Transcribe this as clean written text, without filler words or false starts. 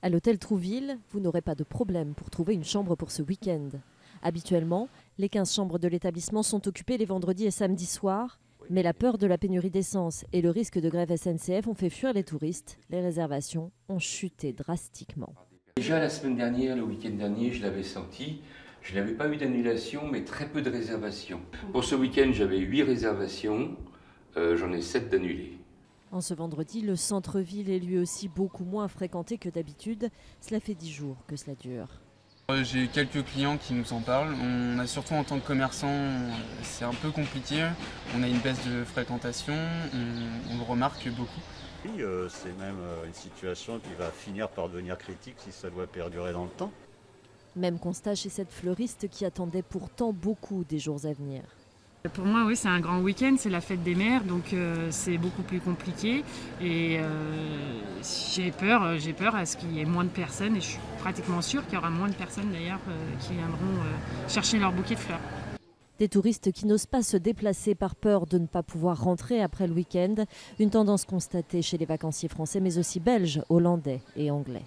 À l'hôtel Trouville, vous n'aurez pas de problème pour trouver une chambre pour ce week-end. Habituellement, les 15 chambres de l'établissement sont occupées les vendredis et samedis soirs, mais la peur de la pénurie d'essence et le risque de grève SNCF ont fait fuir les touristes. Les réservations ont chuté drastiquement. Déjà la semaine dernière, le week-end dernier, je l'avais senti. Je n'avais pas eu d'annulation, mais très peu de réservations. Pour ce week-end, j'avais 8 réservations, j'en ai 7 d'annulées. En ce vendredi, le centre-ville est lui aussi beaucoup moins fréquenté que d'habitude. Cela fait 10 jours que cela dure. J'ai eu quelques clients qui nous en parlent. On a surtout en tant que commerçant, c'est un peu compliqué. On a une baisse de fréquentation, on le remarque beaucoup. Oui, c'est même une situation qui va finir par devenir critique si ça doit perdurer dans le temps. Même constat chez cette fleuriste qui attendait pourtant beaucoup des jours à venir. Pour moi, oui, c'est un grand week-end, c'est la fête des mères, donc c'est beaucoup plus compliqué. Et j'ai peur à ce qu'il y ait moins de personnes, et je suis pratiquement sûre qu'il y aura moins de personnes d'ailleurs qui viendront chercher leur bouquet de fleurs. Des touristes qui n'osent pas se déplacer par peur de ne pas pouvoir rentrer après le week-end. Une tendance constatée chez les vacanciers français, mais aussi belges, hollandais et anglais.